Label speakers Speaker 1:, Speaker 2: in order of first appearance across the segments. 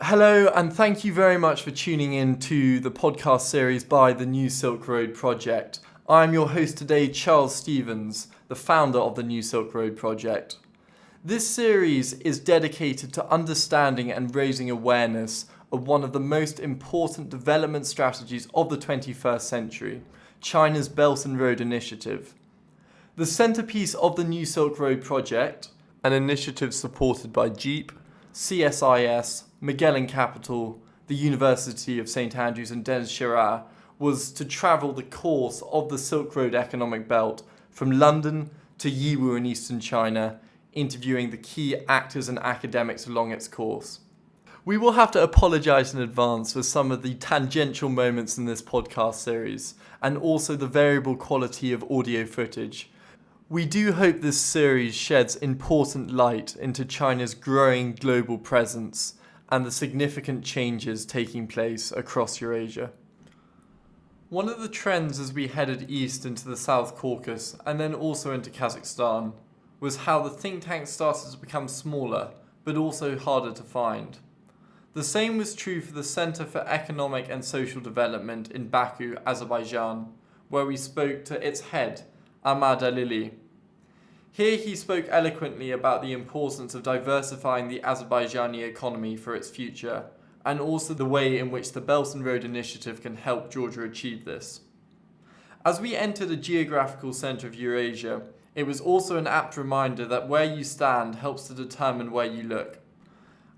Speaker 1: Hello, and thank you very much for tuning in to the podcast series by the New Silk Road Project. I'm your host today, Charles Stevens, the founder of the New Silk Road Project. This series is dedicated to understanding and raising awareness of one of the most important development strategies of the 21st century, China's Belt and Road Initiative. The centerpiece of the New Silk Road Project, an initiative supported by Jeep, CSIS, Magellan Capital, the University of St Andrews and Shira, was to travel the course of the Silk Road economic belt from London to Yiwu in eastern China, interviewing the key actors and academics along its course. We will have to apologise in advance for some of the tangential moments in this podcast series, and also the variable quality of audio footage. We do hope this series sheds important light into China's growing global presence and the significant changes taking place across Eurasia. One of the trends as we headed east into the South Caucasus and then also into Kazakhstan was how the think tanks started to become smaller, but also harder to find. The same was true for the Center for Economic and Social Development in Baku, Azerbaijan, where we spoke to its head, Ahmad Alili. Here he spoke eloquently about the importance of diversifying the Azerbaijani economy for its future, and also the way in which the Belt and Road Initiative can help Georgia achieve this. As we enter the geographical centre of Eurasia, it was also an apt reminder that where you stand helps to determine where you look.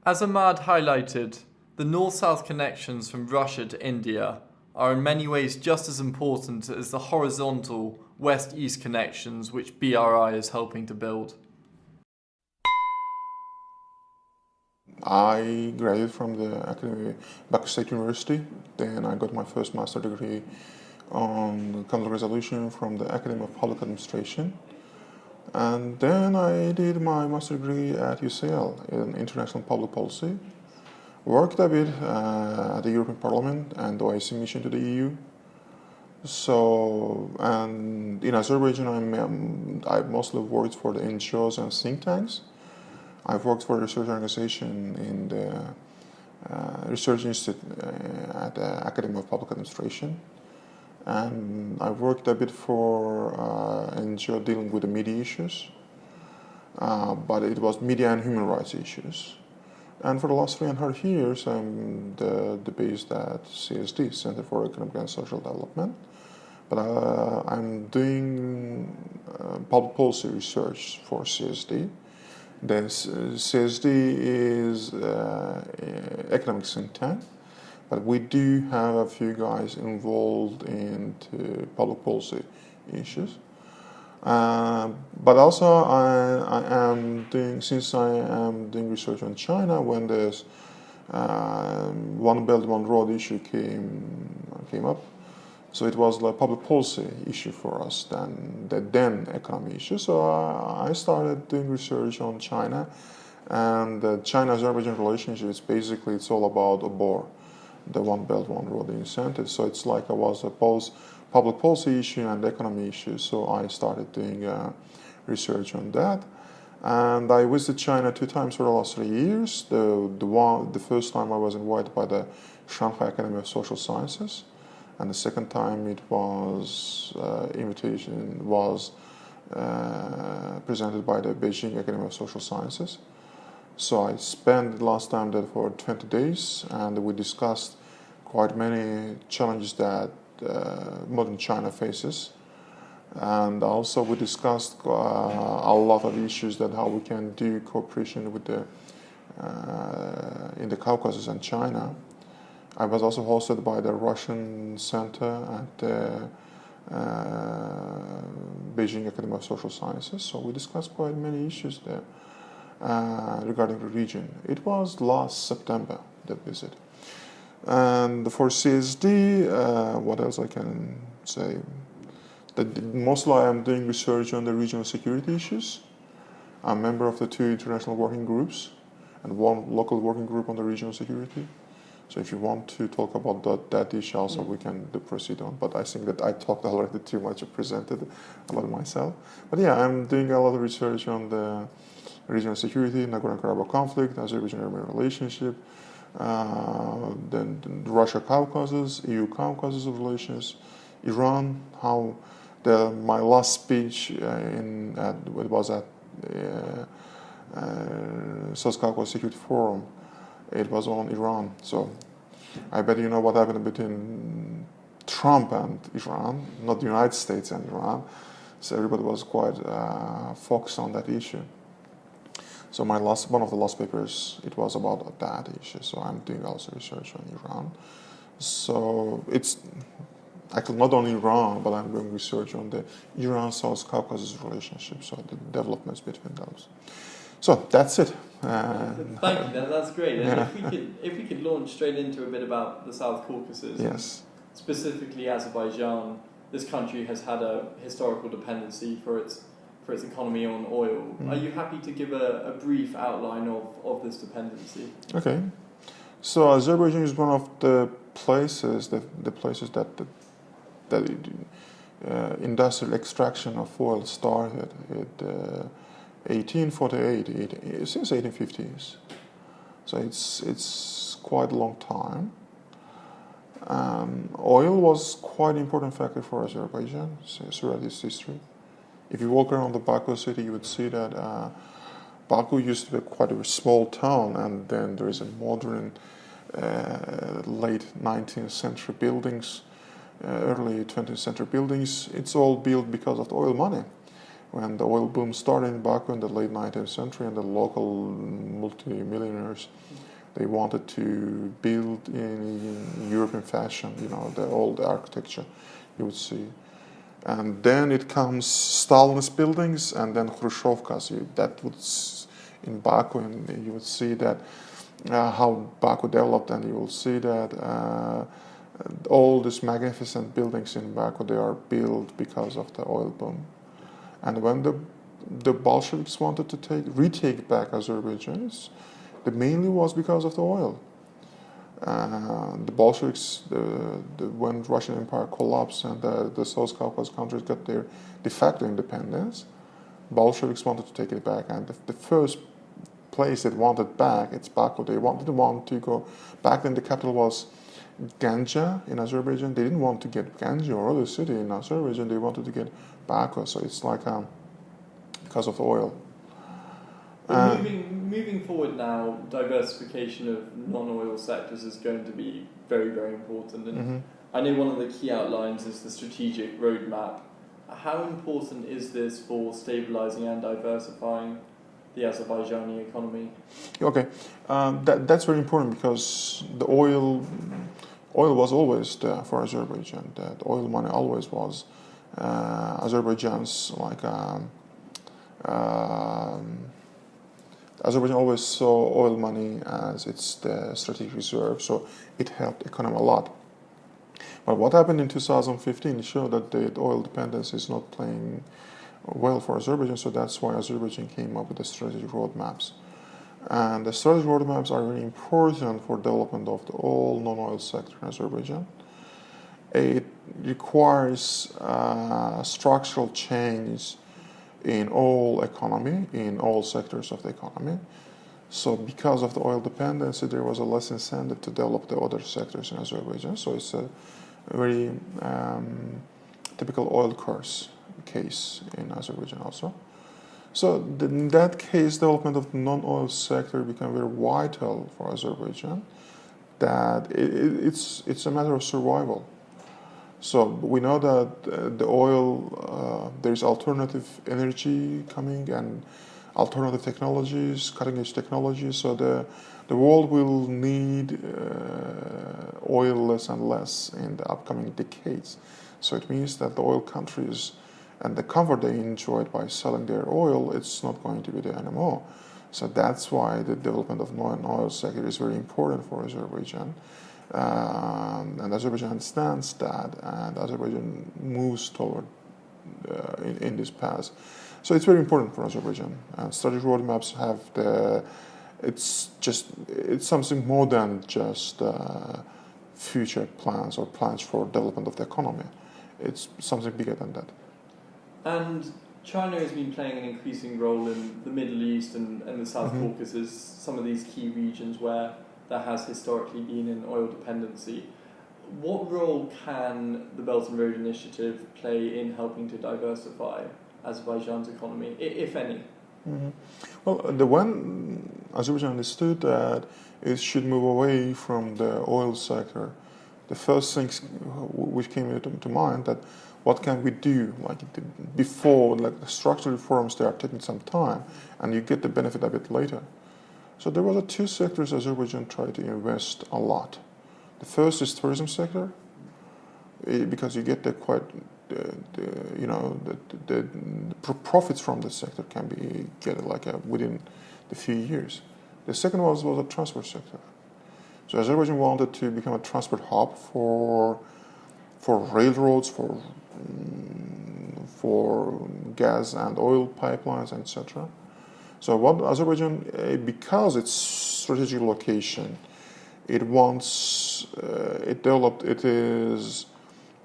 Speaker 1: As Ahmad highlighted, the north-south connections from Russia to India are in many ways just as important as the horizontal west-east connections which BRI is helping to build.
Speaker 2: I graduated from the Baku State University. Then I got my first master's degree on conflict resolution from the Academy of Public Administration. And then I did my master's degree at UCL in International Public Policy. Worked a bit at the European Parliament and the OIC mission to the EU. So, and in Azerbaijan, I mostly worked for the NGOs and think tanks. I've worked for a research organization in the Research Institute at the Academy of Public Administration. And I worked a bit for NGO dealing with the media issues, but it was media and human rights issues. And for the last 3.5 years, I'm based at CSD, Center for Economic and Social Development. But I'm doing public policy research for CSD. The CSD is economic think tank, but we do have a few guys involved in public policy issues. But also since I am doing research on China, when there's One Belt, One Road issue came up, so it was like public policy issue for us than the then economy issue. So I started doing research on China, and the China-Azerbaijan relationship is basically it's all about ABOR, the One Belt, One Road incentive. So it's like I was both public policy issue and economy issue. So I started doing research on that, and I visited China 2 times for the last 3 years. The first time I was invited by the Shanghai Academy of Social Sciences, and the second time it was invitation was presented by the Beijing Academy of Social Sciences. So I spent the last time there for 20 days, and we discussed quite many challenges that modern China faces, and also we discussed a lot of issues that how we can do cooperation with in the Caucasus and China. I was also hosted by the Russian Center at the Beijing Academy of Social Sciences, so we discussed quite many issues there regarding the region. It was last September, the visit. And for CSD, what else I can say? That mostly I am doing research on the regional security issues. I'm a member of the 2 international working groups and 1 local working group on the regional security. So if you want to talk about that issue also, we can proceed on. But I think that I talked already too much or presented about myself. But yeah, I'm doing a lot of research on the regional security, Nagorno-Karabakh conflict, Azerbaijan-Armenian relationship, then the Russia-Caucasus, EU-Caucasus relations, Iran, how my last speech it was at South Caucasus Security Forum, it was on Iran. So I bet you know what happened between Trump and Iran, not the United States and Iran. So everybody was quite focused on that issue. So one of the last papers, it was about that issue. So I'm doing also research on Iran. So it's actually not only Iran, but I'm doing research on the Iran-South Caucasus relationship, so the developments between those. So that's it.
Speaker 1: Thank you. That's great. And
Speaker 2: Yeah.
Speaker 1: if we could launch straight into a bit about the South Caucasus,
Speaker 2: Yes.
Speaker 1: specifically Azerbaijan. This country has had a historical dependency for its economy on oil. Are you happy to give a brief outline of this dependency?
Speaker 2: Okay. So Azerbaijan is one of the places that industrial extraction of oil started in 1848, since 1850s. So it's quite a long time. Oil was quite an important factor for Azerbaijan throughout its history. If you walk around the Baku city, you would see that Baku used to be quite a small town, and then there is a modern late 19th century buildings, early 20th century buildings. It's all built because of the oil money. When the oil boom started in Baku in the late 19th century, and the local multi-millionaires, they wanted to build in European fashion, the old architecture you would see. And then it comes Stalinist buildings, and then Khrushchevkas. In Baku, and you would see that how Baku developed, and you will see that all these magnificent buildings in Baku, they are built because of the oil boom. And when the Bolsheviks wanted to retake back Azerbaijan, it mainly was because of the oil. The Bolsheviks, when Russian Empire collapsed and the South Caucasus countries got their de facto independence, Bolsheviks wanted to take it back, and the first place they wanted back, it's Baku. They didn't want to go back. Then the capital was Ganja in Azerbaijan. They didn't want to get Ganja or other city in Azerbaijan. They wanted to get Baku. So it's like because of the oil.
Speaker 1: Moving forward now, diversification of non-oil sectors is going to be very, very important. And I know one of the key outlines is the strategic roadmap. How important is this for stabilizing and diversifying the Azerbaijani economy?
Speaker 2: Okay, that's very important because the oil was always there for Azerbaijan. The oil money always was Azerbaijan's Azerbaijan always saw oil money as the strategic reserve, so it helped the economy a lot. But what happened in 2015 showed that the oil dependence is not playing well for Azerbaijan, so that's why Azerbaijan came up with the strategic roadmaps. And the strategic roadmaps are very important for development of the all non-oil sector in Azerbaijan. It requires structural change in all economy, in all sectors of the economy. So because of the oil dependency, there was a less incentive to develop the other sectors in Azerbaijan. So it's a very typical oil curse case in Azerbaijan also. So in that case, development of the non-oil sector became very vital for Azerbaijan. That it's a matter of survival. So we know that the oil, there's alternative energy coming and alternative technologies, cutting-edge technologies. So the world will need oil less and less in the upcoming decades. So it means that the oil countries and the comfort they enjoyed by selling their oil, it's not going to be there anymore. So that's why the development of non-oil sector is very important for Azerbaijan. And Azerbaijan understands that, and Azerbaijan moves toward in this path. So it's very important for Azerbaijan. And strategic roadmaps have it's something more than just future plans or plans for development of the economy. It's something bigger than that.
Speaker 1: And China has been playing an increasing role in the Middle East and the South Caucasus, some of these key regions where that has historically been in oil dependency. What role can the Belt and Road Initiative play in helping to diversify Azerbaijan's economy, if any?
Speaker 2: Mm-hmm. Well, the one Azerbaijan understood that it should move away from the oil sector. The first things which came to mind that what can we do before the structural reforms, they are taking some time and you get the benefit a bit later. So there were two sectors Azerbaijan tried to invest a lot. The first is tourism sector, because you get the profits from the sector can be within the few years. The second was the transport sector. So Azerbaijan wanted to become a transport hub for railroads, for gas and oil pipelines, etc. So what Azerbaijan, because its strategic location, it is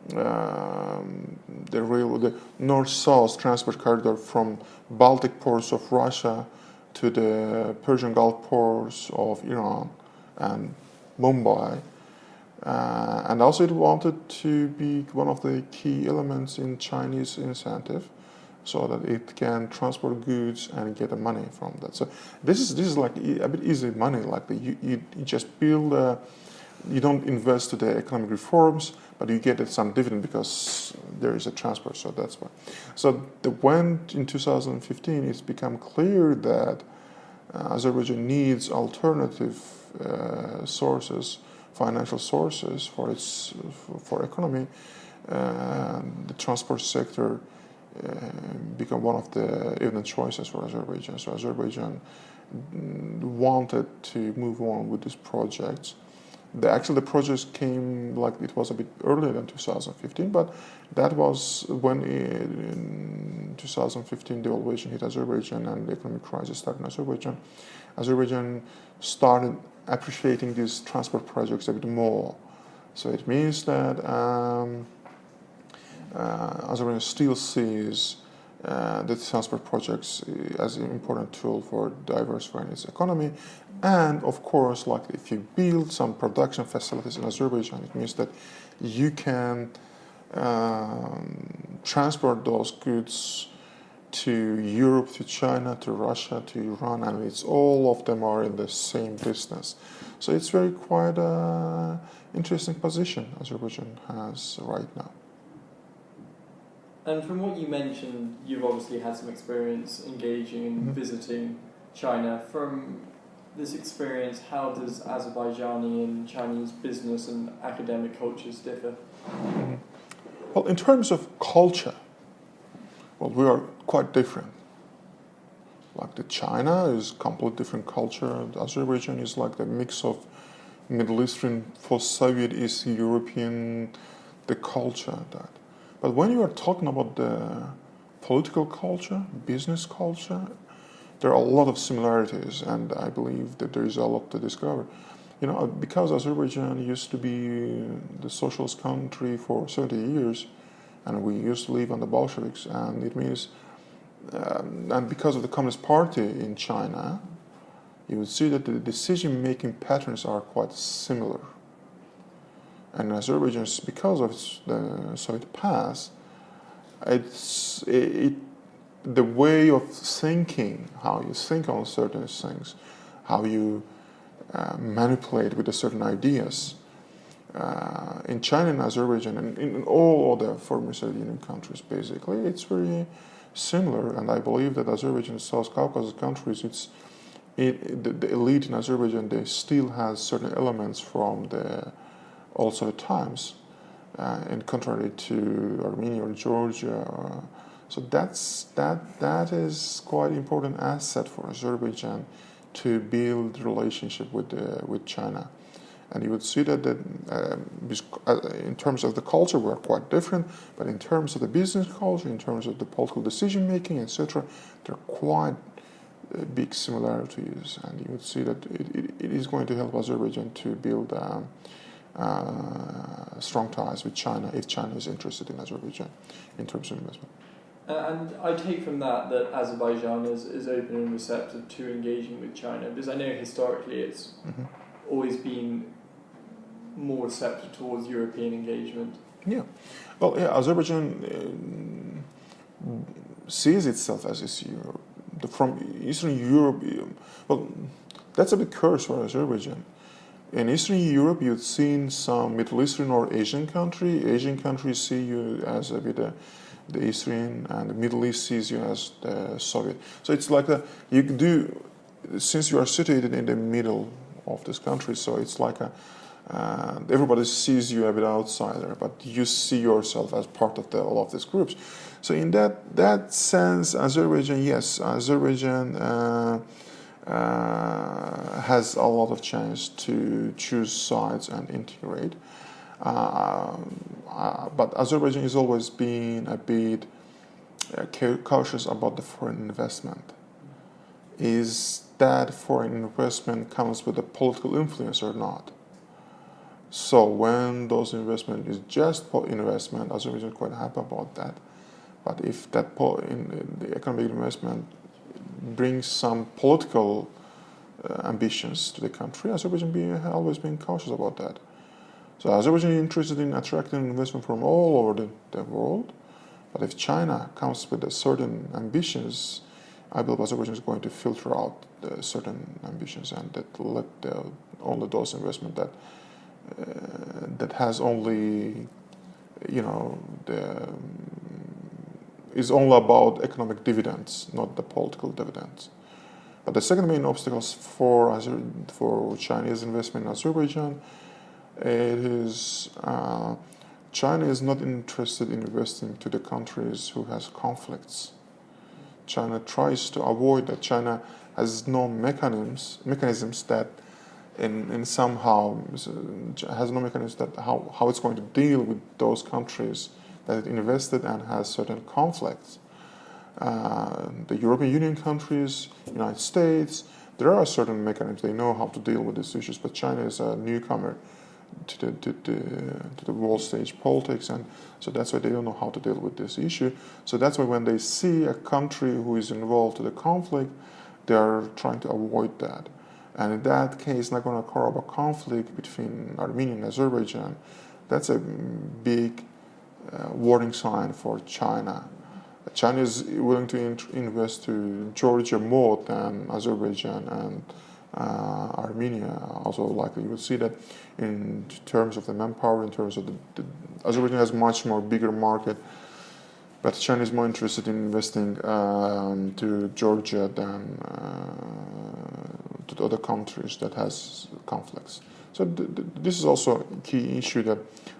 Speaker 2: the north-south transport corridor from Baltic ports of Russia to the Persian Gulf ports of Iran and Mumbai. And also it wanted to be one of the key elements in Chinese incentive so that it can transport goods and get the money from that. So this is like a bit easy money, like you just build, you don't invest to the economic reforms, but you get some dividend because there is a transport, so that's why. So when in 2015 it's become clear that Azerbaijan needs alternative sources, financial sources for economy, the transport sector become one of the evident choices for Azerbaijan. So Azerbaijan wanted to move on with these projects. The projects came it was a bit earlier than 2015, but that was when in 2015 devaluation hit Azerbaijan and the economic crisis started in Azerbaijan. Azerbaijan started appreciating these transport projects a bit more. So it means that Azerbaijan still sees the transport projects as an important tool for diversifying its economy. And of course, if you build some production facilities in Azerbaijan, it means that you can transport those goods to Europe, to China, to Russia, to Iran, and all of them are in the same distance. So it's quite interesting position Azerbaijan has right now.
Speaker 1: And from what you mentioned, you've obviously had some experience engaging and visiting China. From this experience, how does Azerbaijani and Chinese business and academic cultures differ?
Speaker 2: Well, in terms of culture, we are quite different. The China is completely different culture. Azerbaijan is the mix of Middle Eastern, post-Soviet, East European, the culture that. But when you are talking about the political culture, business culture, there are a lot of similarities, and I believe that there is a lot to discover. Because Azerbaijan used to be the socialist country for 70 years, and we used to live under Bolsheviks, and it means, and because of the Communist Party in China, you would see that the decision-making patterns are quite similar. And Azerbaijan, because of the Soviet past, the way of thinking, how you think on certain things, how you manipulate with the certain ideas. In China and Azerbaijan and in all other former Soviet Union countries, basically, it's very similar. And I believe that Azerbaijan and South Caucasus countries, the elite in Azerbaijan, they still has certain elements from the old Soviet times, in contrary to Armenia or Georgia. So that is quite important asset for Azerbaijan to build relationship with China. And you would see that in terms of the culture, we're quite different, but in terms of the business culture, in terms of the political decision making, etc., there are quite big similarities. And you would see that it is going to help Azerbaijan to build strong ties with China if China is interested in Azerbaijan in terms of investment.
Speaker 1: And I take from that Azerbaijan is open and receptive to engaging with China, because I know historically it's always been more receptive towards European engagement?
Speaker 2: Yeah. Well, yeah, Azerbaijan sees itself as this Europe. From Eastern Europe, well, that's a big curse for Azerbaijan. In Eastern Europe, you've seen some Middle Eastern or Asian country. Asian countries see you as a bit the Eastern, and the Middle East sees you as the Soviet. So it's like you do, since you are situated in the middle of this country, so it's like everybody sees you a bit outsider, but you see yourself as part of all of these groups. So in that sense, Azerbaijan, yes, Azerbaijan has a lot of chance to choose sides and integrate. But Azerbaijan has always been a bit cautious about the foreign investment. Is that foreign investment comes with a political influence or not? So when those investment is just investment, Azerbaijan is quite happy about that. But if that the economic investment brings some political ambitions to the country, Azerbaijan has always been cautious about that. So Azerbaijan is interested in attracting investment from all over the world. But if China comes with a certain ambitions, I believe Azerbaijan is going to filter out the certain ambitions and that let only those investment that has only, is all about economic dividends, not the political dividends. But the second main obstacle for Chinese investment in Azerbaijan, China is not interested in investing to the countries who has conflicts. China tries to avoid that. China has no mechanisms that in somehow has no mechanisms that how it's going to deal with those countries that it invested and has certain conflicts. The European Union countries, United States, there are certain mechanisms. They know how to deal with these issues, but China is a newcomer to the world stage politics, and so that's why they don't know how to deal with this issue. So that's why when they see a country who is involved in the conflict, they are trying to avoid that. And in that case, Nagorno-Karabakh conflict between Armenia and Azerbaijan, that's a big warning sign for China. China is willing to invest to Georgia more than Azerbaijan and Armenia. Also, likely you will see that in terms of the manpower, in terms of the Azerbaijan has much more bigger market, but China is more interested in investing to Georgia than to the other countries that has conflicts. So this is also a key issue that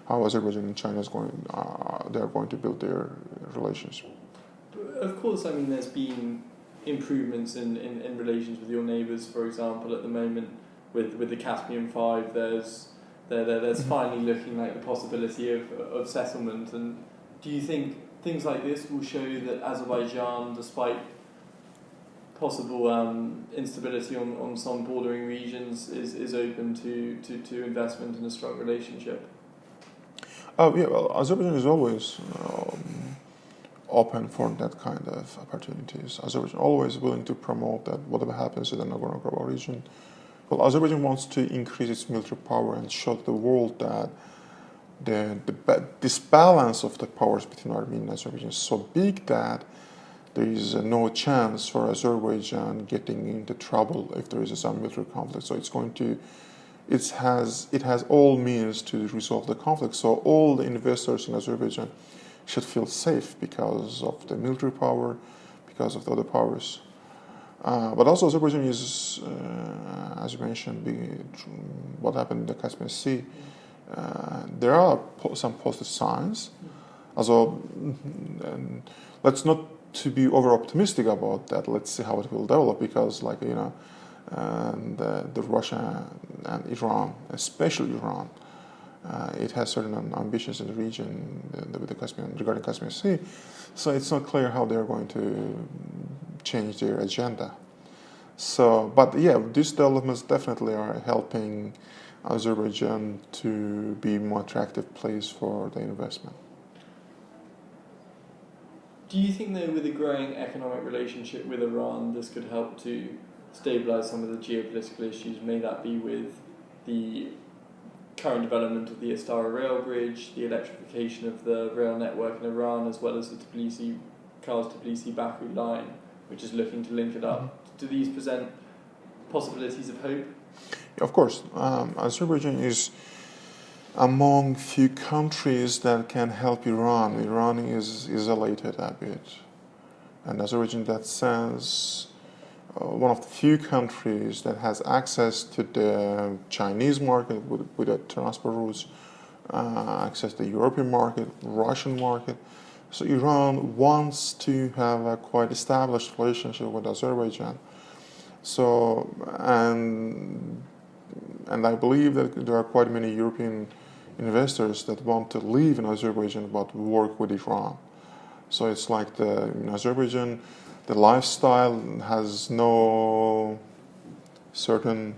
Speaker 2: how Azerbaijan and China they are going to build their relations.
Speaker 1: Of course, I mean, there's been improvements in relations with your neighbours. For example, at the moment with the Caspian Five, there's finally looking like the possibility of settlement. And do you think things like this will show that Azerbaijan, despite possible instability on some bordering regions, is open to investment in a strong relationship?
Speaker 2: Yeah, well, Azerbaijan is always open for that kind of opportunities. Azerbaijan always willing to promote that whatever happens in the Nagorno-Karabakh region. Well, Azerbaijan wants to increase its military power and show the world that this balance of the powers between Armenia and Azerbaijan is so big that there is no chance for Azerbaijan getting into trouble if there is some military conflict. So it has all means to resolve the conflict. So all the investors in Azerbaijan should feel safe because of the military power, because of the other powers. But also Azerbaijan is, as you mentioned, what happened in the Caspian Sea. There are some positive signs. Also, let's not to be over optimistic about that. Let's see how it will develop because, the Russia and Iran, especially Iran, it has certain ambitions in the region with the regarding Caspian Sea. So it's not clear how they're going to change their agenda. So, but yeah, these developments definitely are helping Azerbaijan to be a more attractive place for the investment.
Speaker 1: Do you think that with a growing economic relationship with Iran, this could help to stabilise some of the geopolitical issues? May that be with the current development of the Astara rail bridge, the electrification of the rail network in Iran, as well as the Kars-Tbilisi-Baku line, which is looking to link it up. Do these present possibilities of hope?
Speaker 2: Of course, Azerbaijan is among few countries that can help Iran. Iran is isolated a bit, and Azerbaijan, in that sense, one of the few countries that has access to the Chinese market with the transport routes, access to the European market, Russian market. So Iran wants to have a quite established relationship with Azerbaijan. So, and I believe that there are quite many European investors that want to live in Azerbaijan but work with Iran. So it's like in Azerbaijan, the lifestyle has no certain,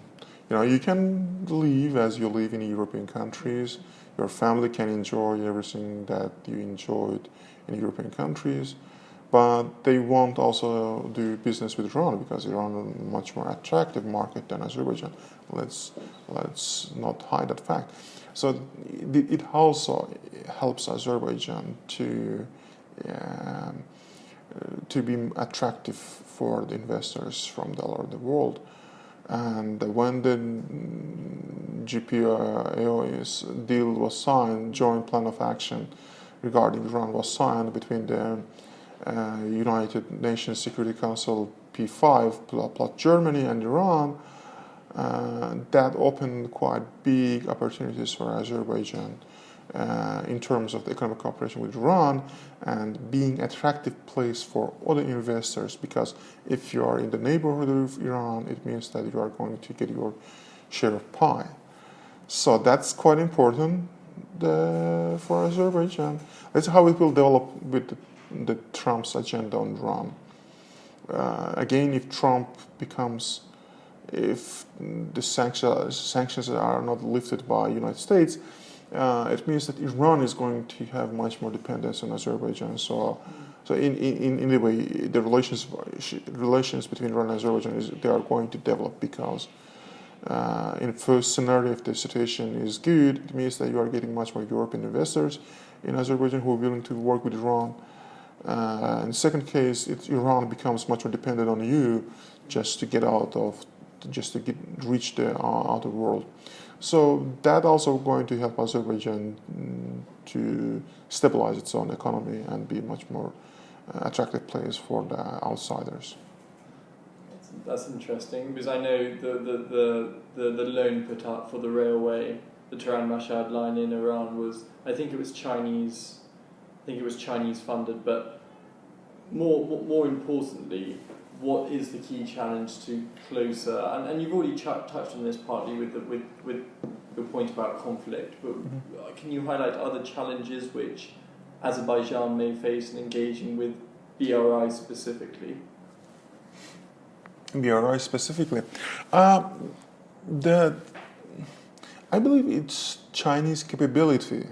Speaker 2: you can live as you live in European countries. Your family can enjoy everything that you enjoyed in European countries, but they won't also do business with Iran because Iran is a much more attractive market than Azerbaijan. Let's not hide that fact. So it also helps Azerbaijan to be attractive for the investors from all over the world. And when the GPAO's deal was signed, joint plan of action regarding Iran was signed between the United Nations Security Council P5 plus Germany and Iran, that opened quite big opportunities for Azerbaijan in terms of the economic cooperation with Iran and being attractive place for other investors, because if you are in the neighborhood of Iran, it means that you are going to get your share of pie. So that's quite important for Azerbaijan. That's how it will develop with the Trump's agenda on Iran. Again, if the sanctions are not lifted by the United States, it means that Iran is going to have much more dependence on Azerbaijan. So in a way, the relations between Iran and Azerbaijan they are going to develop, because in the first scenario, if the situation is good, it means that you are getting much more European investors in Azerbaijan who are willing to work with Iran. In the second case, Iran becomes much more dependent on you just to reach the outer world. So that also going to help Azerbaijan to stabilize its own economy and be a much more attractive place for the outsiders.
Speaker 1: That's interesting, because I know the loan put up for the railway, the Tehran-Mashhad line in Iran was, I think it was Chinese funded, but more importantly, what is the key challenge to closer? And you've already touched on this partly with your point about conflict, but can you highlight other challenges which Azerbaijan may face in engaging with BRI specifically?
Speaker 2: BRI specifically, I believe it's Chinese capability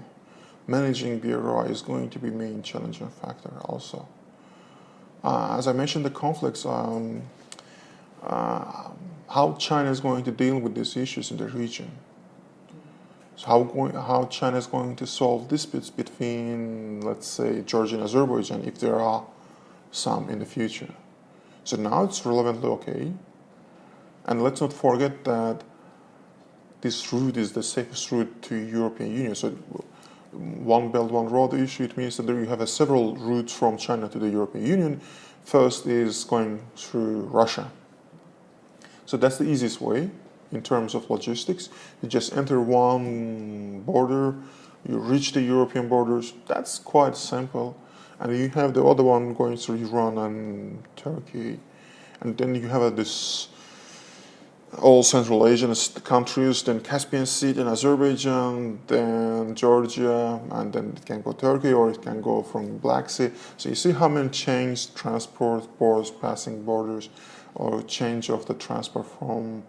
Speaker 2: managing BRI is going to be main challenging factor also. As I mentioned, the conflicts, how China is going to deal with these issues in the region. So how China is going to solve disputes between, let's say, Georgia and Azerbaijan, if there are some in the future. So now it's relevantly okay. And let's not forget that this route is the safest route to European Union. So one belt, one road issue, it means that you have several routes from China to the European Union. First is going through Russia. So that's the easiest way in terms of logistics. You just enter one border, you reach the European borders. That's quite simple. And you have the other one going through Iran and Turkey. And then you have this all Central Asian countries, then Caspian Sea, then Azerbaijan, then Georgia, and then it can go Turkey, or it can go from Black Sea. So you see how many change transport boards, passing borders, or change of the transport from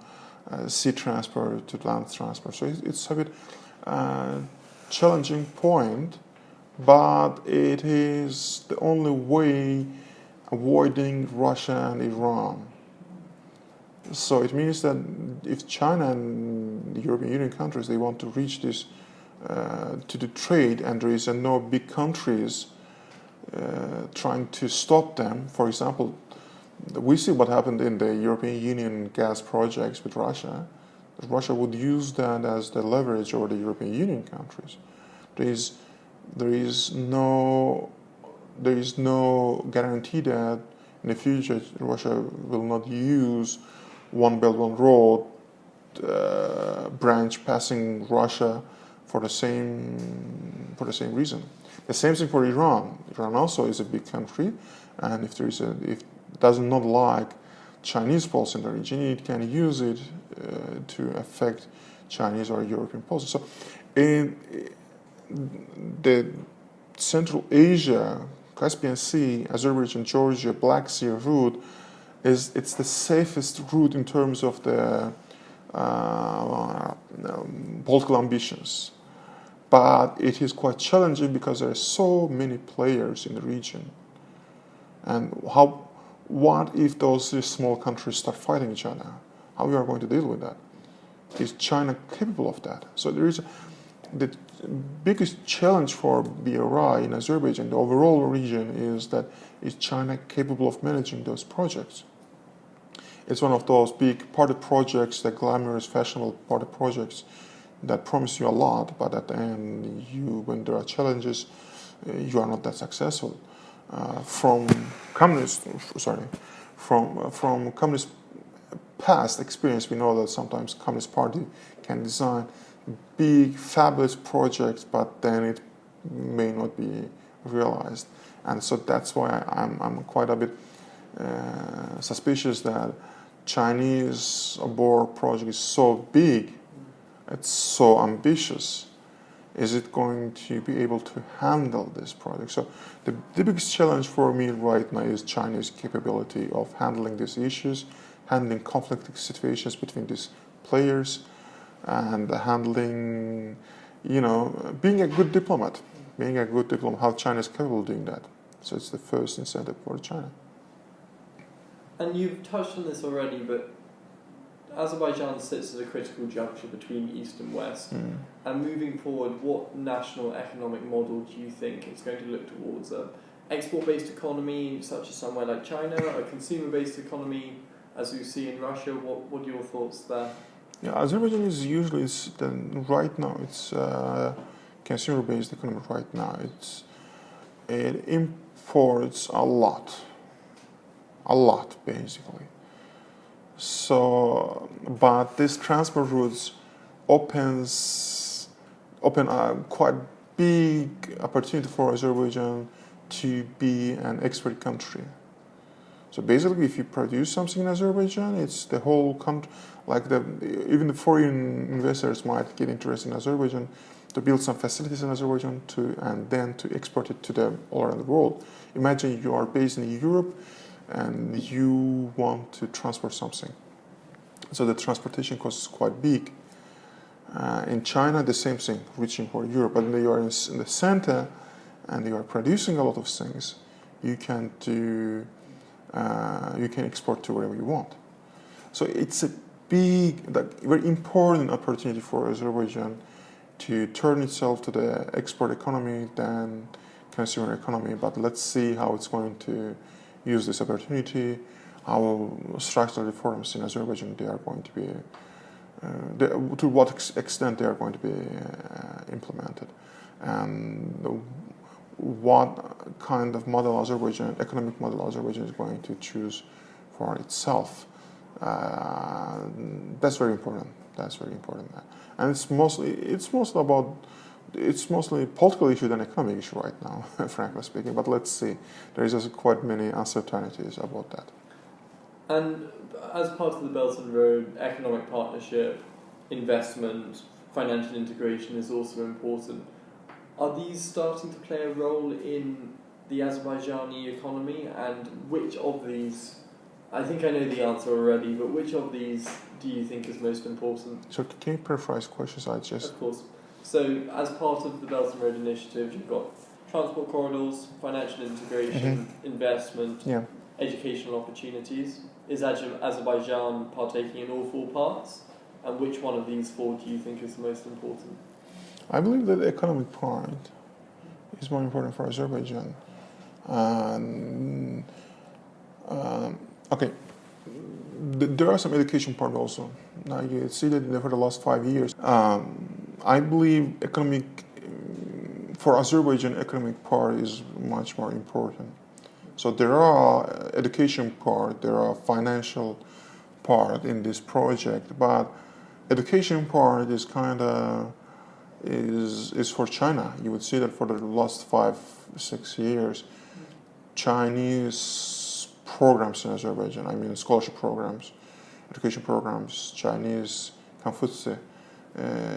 Speaker 2: sea transport to land transport. So it's a bit challenging point, but it is the only way avoiding Russia and Iran. So it means that if China the European Union countries, they want to reach this to the trade, and there is no big countries trying to stop them. For example, we see what happened in the European Union gas projects with Russia. Russia would use that as the leverage over the European Union countries. There is no guarantee that in the future Russia will not use One Belt One Road branch passing Russia for the same reason. The same thing for Iran. Iran also is a big country, and if does not like Chinese policy in the region, it can use it to affect Chinese or European policy. So, in the Central Asia, Caspian Sea, Azerbaijan, Georgia, Black Sea route it's the safest route in terms of the political ambitions. But it is quite challenging because there are so many players in the region. And what if those small countries start fighting each other? How we are going to deal with that? Is China capable of that? So there is the biggest challenge for BRI in Azerbaijan, the overall region, is China capable of managing those projects? It's one of those big party projects, the glamorous, fashionable party projects that promise you a lot, but at the end, when there are challenges, you are not that successful. From communist past experience, we know that sometimes Communist Party can design big, fabulous projects, but then it may not be realized. And so that's why I'm quite a bit suspicious that Chinese abort project is so big, it's so ambitious. Is it going to be able to handle this project? So the biggest challenge for me right now is China's capability of handling these issues, handling conflicting situations between these players, and handling, being a good diplomat. How China is capable of doing that. So it's the first incentive for China.
Speaker 1: And you've touched on this already, but Azerbaijan sits at a critical juncture between East and West. And moving forward, what national economic model do you think it's going to look towards? An export-based economy, such as somewhere like China, a consumer-based economy, as we see in Russia? What are your thoughts there?
Speaker 2: Yeah, Azerbaijan is usually right now it's a consumer-based economy. Right now, it imports a lot basically. So, but these transport routes open a quite big opportunity for Azerbaijan to be an export country. So basically, if you produce something in Azerbaijan, it's the whole country. Even the foreign investors might get interested in Azerbaijan to build some facilities in Azerbaijan and then to export it to them all around the world. Imagine you are based in Europe and you want to transport something. So the transportation cost is quite big. In China, the same thing, reaching for Europe. But when you are in the center and you are producing a lot of things, you can export to wherever you want. So it's a big, very important opportunity for Azerbaijan to turn itself to the export economy than consumer economy. But let's see how it's going to use this opportunity, how structural reforms in Azerbaijan they are going to be, to what extent they are going to be implemented, and what kind of economic model Azerbaijan is going to choose for itself. That's very important. And it's mostly political issue than economic issue right now, frankly speaking. But let's see. There is also quite many uncertainties about that.
Speaker 1: And as part of the Belt and Road, economic partnership, investment, financial integration is also important. Are these starting to play a role in the Azerbaijani economy? And which of these, I think I know the answer already, but which of these do you think is most important?
Speaker 2: So can you paraphrase questions?
Speaker 1: Of course. So as part of the Belt and Road Initiative, you've got transport corridors, financial integration, investment, educational opportunities. Is Azerbaijan partaking in all four parts? And which one of these four do you think is the most important?
Speaker 2: I believe that the economic part is more important for Azerbaijan. And, okay, there are some education part also. Now you see that for the last 5 years. I believe for Azerbaijan, economic part is much more important. So there are education part, there are financial part in this project, but education part is is for China. You would see that for the last 5-6 years, Chinese programs in Azerbaijan, I mean scholarship programs, education programs, Chinese Confucius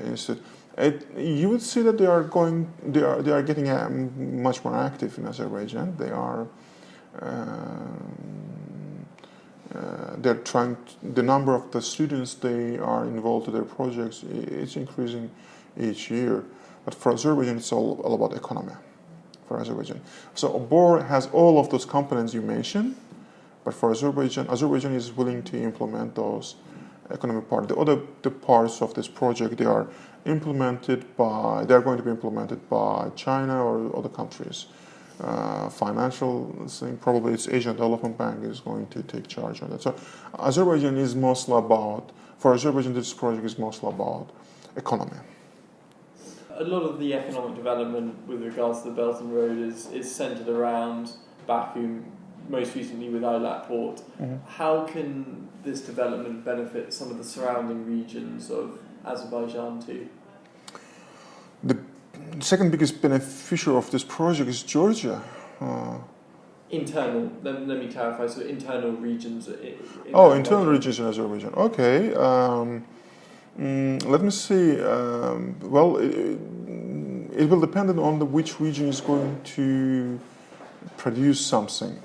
Speaker 2: Institute. You would see that they are getting much more active in Azerbaijan. They're trying the number of the students they are involved in their projects is increasing each year. But for Azerbaijan, it's all about economy. For Azerbaijan, so Obor has all of those components you mentioned, but for Azerbaijan is willing to implement those economic part. The parts of this project they are going to be implemented by China or other countries. Financial thing, probably it's Asian Development Bank is going to take charge on that. So Azerbaijan is mostly for Azerbaijan this project is mostly about economy.
Speaker 1: A lot of the economic development with regards to the Belt and Road is centered around Baku, most recently with Eilat Port.
Speaker 2: Mm-hmm.
Speaker 1: How can this development benefit some of the surrounding regions of Azerbaijan too?
Speaker 2: The second biggest beneficiary of this project is Georgia.
Speaker 1: Internal, let me clarify, so internal regions.
Speaker 2: Internal regions in Azerbaijan. Okay. Let me see. It will depend on which region is going to produce something.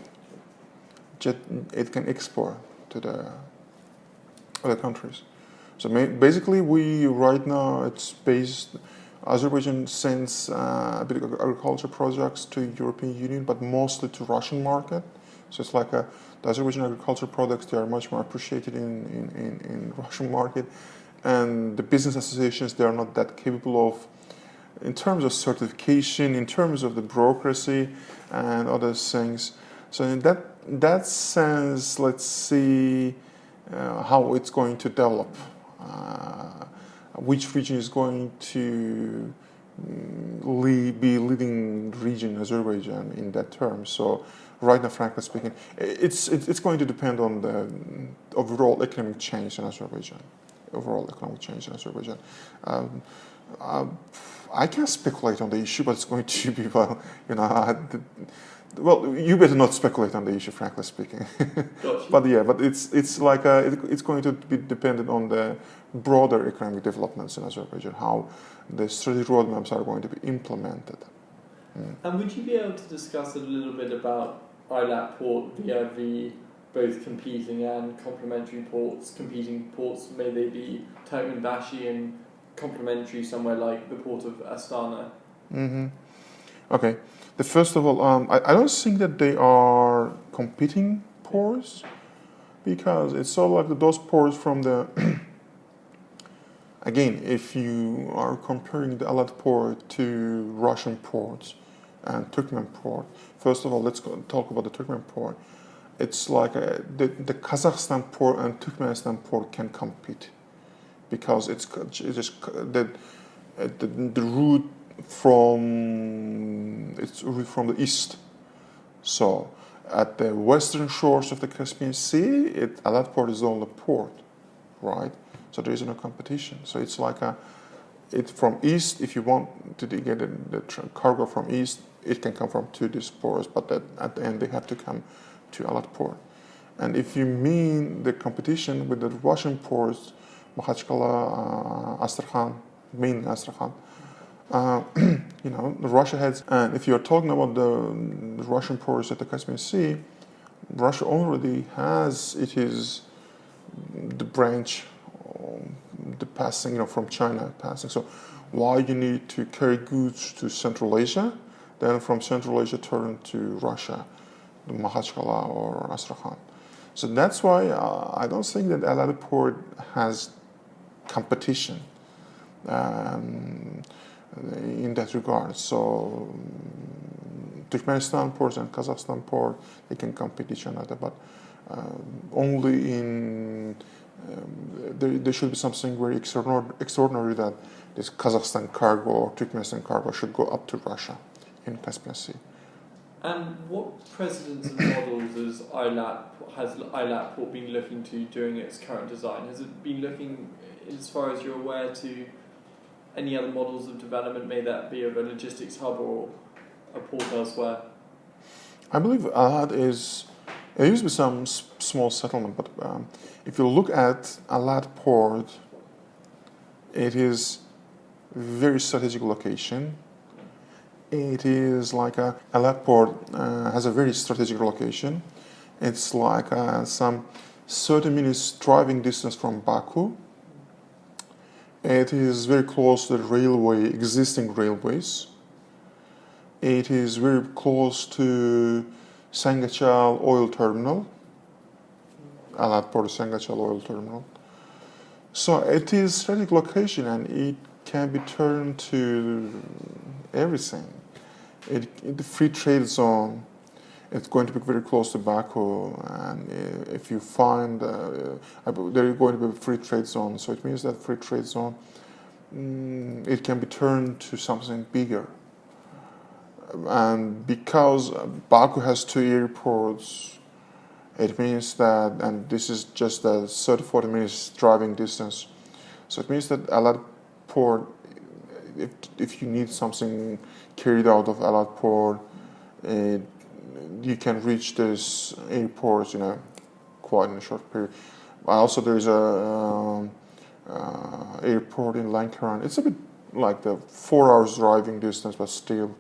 Speaker 2: It can export to the other countries. So basically, right now it's based. Azerbaijan sends a bit of agriculture products to European Union, but mostly to Russian market. So it's like the Azerbaijan agriculture products they are much more appreciated in Russian market. And the business associations, they are not that capable of, in terms of certification, in terms of the bureaucracy and other things. So in that sense, let's see how it's going to develop. Which region is going to be leading region in Azerbaijan in that term. So right now, frankly speaking, it's going to depend on the overall economic change in Azerbaijan. I can't speculate on the issue, but it's going to be you better not speculate on the issue, frankly speaking.
Speaker 1: Gotcha.
Speaker 2: but it's like it's going to be dependent on the broader economic developments in Azerbaijan, how the strategic roadmaps are going to be implemented.
Speaker 1: And would you be able to discuss a little bit about Eilat Port, VIV, both competing and complementary ports? Competing ports, may they be Turkmenbashi, and complementary somewhere like the port of Astana?
Speaker 2: Mm-hmm. Okay. First of all, I don't think that they are competing ports, because it's sort of like those ports from the again, if you are comparing the Eilat port to Russian ports and Turkmen port, first of all, let's talk about the Turkmen port. It's like the Kazakhstan port and Turkmenistan port can compete, because it's just the route from the east. So at the western shores of the Caspian Sea, Eilat port is the only port, right? So there is no competition. So it's like from east. If you want to get the cargo from east, it can come from two these ports, but at the end they have to come to Eilat port. And if you mean the competition with the Russian ports, Makhachkala, Astrakhan, mainly Astrakhan, Russia has. And if you're talking about the Russian ports at the Caspian Sea, Russia already has the branch, the passing, from China passing. So why you need to carry goods to Central Asia, then from Central Asia turn to Russia, the Makhachkala or Astrakhan. So that's why I don't think that Eilat port has competition in that regard. So Turkmenistan port and Kazakhstan port, they can compete each other, but only in there should be something very extraordinary that this Kazakhstan cargo or Turkmenistan cargo should go up to Russia in Caspian Sea.
Speaker 1: And what precedents and models has ILAT port been looking to during its current design? Has it been looking, as far as you're aware, to any other models of development, may that be of a logistics hub or a port elsewhere?
Speaker 2: I believe Alat it used to be some small settlement, but if you look at Alat port, it is a very strategic location. It is like Alat port has a very strategic location. It's like some 30 minutes driving distance from Baku. It is very close to the existing railways. It is very close to Sangachal oil terminal, Alat port Sangachal oil terminal. So it is strategic location and it can be turned to everything. The free trade zone, it's going to be very close to Baku, and if you find there is going to be a free trade zone, so it means that free trade zone, it can be turned to something bigger. And because Baku has 2 airports, it means that, and this is just a 30-40 minutes driving distance, so it means that Alat port, if you need something carried out of Alat port, you can reach these airports, quite in a short period. Also, there's a airport in Lankaran. It's a bit like the 4 hours driving distance, but still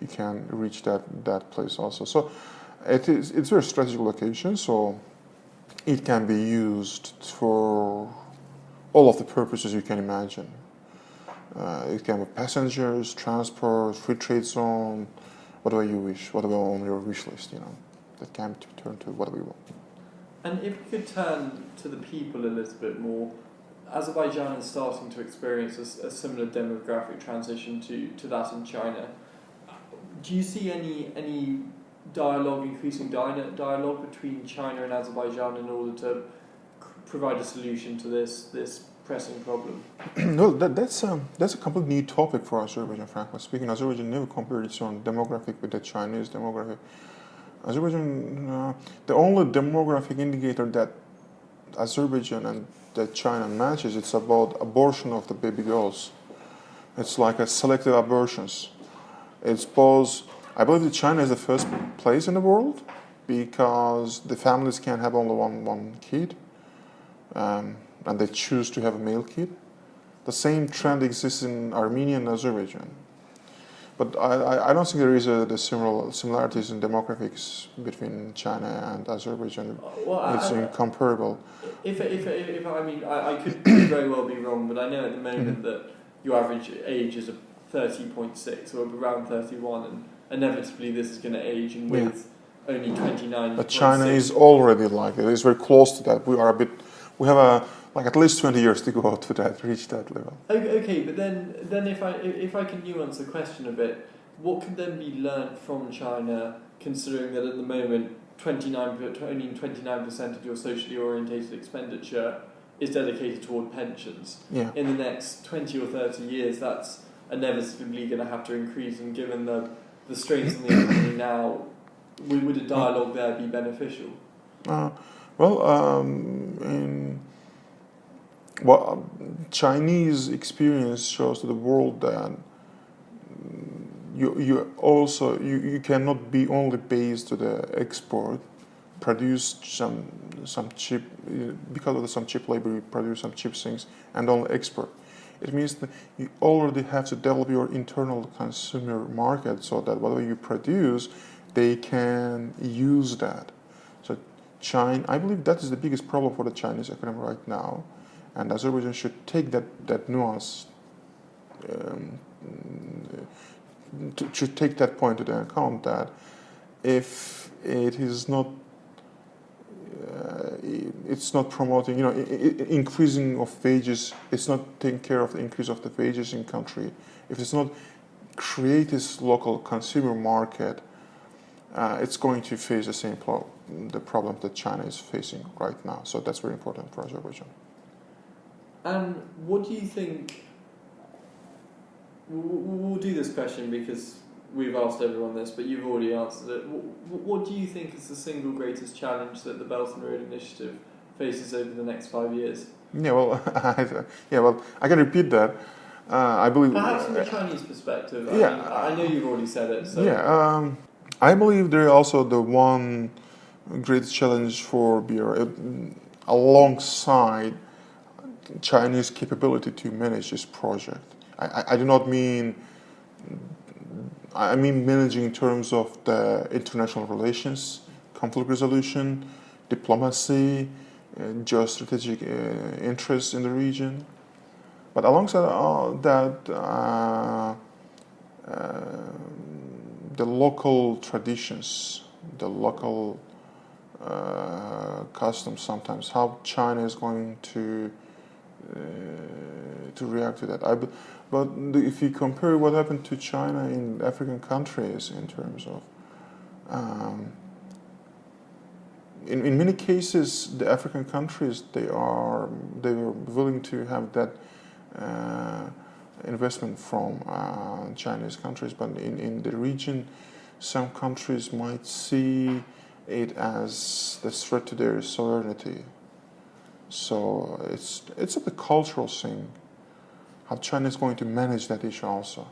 Speaker 2: you can reach that place also. So it's a very strategic location, so it can be used for all of the purposes you can imagine. It can be passengers, transport, free trade zone, whatever you wish, whatever on your wish list, that can be turned to whatever you want.
Speaker 1: And if we could turn to the people a little bit more, Azerbaijan is starting to experience a similar demographic transition to that in China. Do you see any increasing dialogue between China and Azerbaijan in order to provide a solution to this pressing problem?
Speaker 2: No, that's a completely new topic for Azerbaijan, frankly speaking. Azerbaijan never compared its own demographic with the Chinese demographic. Azerbaijan, the only demographic indicator that Azerbaijan and that China matches, it's about abortion of the baby girls. It's like a selective abortions. I believe that China is the first place in the world because the families can have only one kid. And they choose to have a male kid. The same trend exists in Armenia and Azerbaijan. But I don't think there is the similarities in demographics between China and Azerbaijan. It's incomparable.
Speaker 1: I could very well be wrong, but I know at the moment that your average age is 30.6 or around 31, and inevitably this is going to age, and with only 29.
Speaker 2: But China is already like it. It's very close to that. We have at least 20 years to go to reach that level.
Speaker 1: Okay, but then if I can nuance the question a bit, what can then be learnt from China, considering that at the moment only 29% of your socially orientated expenditure is dedicated toward pensions?
Speaker 2: Yeah.
Speaker 1: In the next 20 or 30 years, that's inevitably going to have to increase, and given the strains on the economy now, would a dialogue there be beneficial?
Speaker 2: Chinese experience shows to the world that you cannot be only based to the export, produce some cheap, because of some cheap labor, you produce some cheap things and only export. It means that you already have to develop your internal consumer market so that whatever you produce, they can use that. So I believe that is the biggest problem for the Chinese economy right now. And Azerbaijan should take that nuance, should take that point into account, that if it is not it's not promoting, increasing of wages. It's not taking care of the increase of the wages in country. If it's not create this local consumer market, it's going to face the same the problem that China is facing right now. So that's very important for Azerbaijan.
Speaker 1: And what do you think? We'll do this question because we've asked everyone this, but you've already answered it. What do you think is the single greatest challenge that the Belt and Road Initiative faces over the next 5 years?
Speaker 2: Yeah, well, I can repeat that. I believe.
Speaker 1: Perhaps from a Chinese perspective. I know you've already said it. So.
Speaker 2: Yeah, I believe there is also the one great challenge for BRI alongside Chinese capability to manage this project. I do not mean. I mean managing in terms of the international relations, conflict resolution, diplomacy, geostrategic interests in the region. But alongside all that, the local traditions, the local customs sometimes, how China is going to react to that. But if you compare what happened to China in African countries in terms of, in many cases, the African countries, they were willing to have that investment from Chinese countries, but in the region, some countries might see it as the threat to their sovereignty. So it's a cultural thing, how China is going to manage that issue also.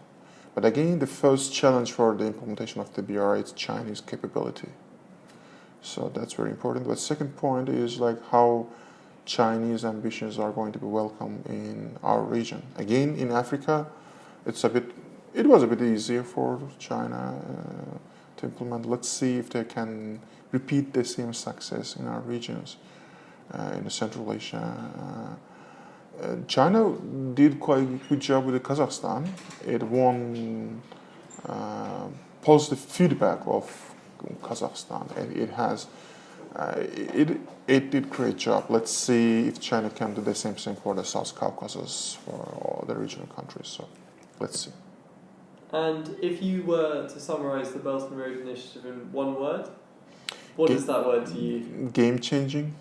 Speaker 2: But again, the first challenge for the implementation of the BRI is Chinese capability. So that's very important. But second point is like how Chinese ambitions are going to be welcome in our region. Again, in Africa, it was a bit easier for China to implement. Let's see if they can repeat the same success in our regions. In Central Asia, China did quite a good job with Kazakhstan. It won positive feedback of Kazakhstan, and it has it did great job. Let's see if China can do the same thing for the South Caucasus, for all the regional countries. So let's see.
Speaker 1: And if you were to summarize the Belt and Road Initiative in one word, what is that word to you?
Speaker 2: Game changing.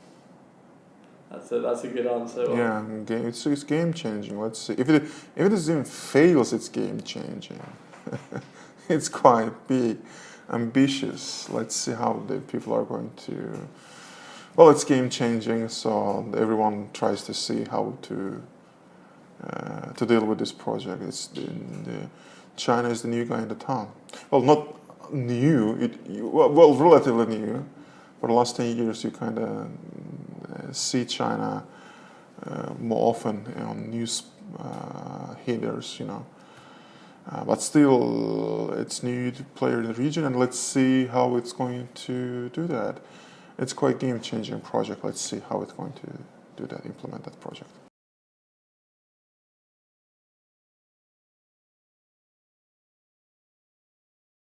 Speaker 1: That's a good answer.
Speaker 2: Yeah, it's game changing. Let's see if it even fails, it's game changing. It's quite big, ambitious. Let's see how the people are going to. Well, it's game changing, so everyone tries to see how to deal with this project. China is the new guy in the town. Well, not new. Well, relatively new. For the last 10 years, you kind of see China more often on news headers, but still, it's new player in the region, and let's see how it's going to do that. It's quite game-changing project. Let's see how it's going to do that, implement that project.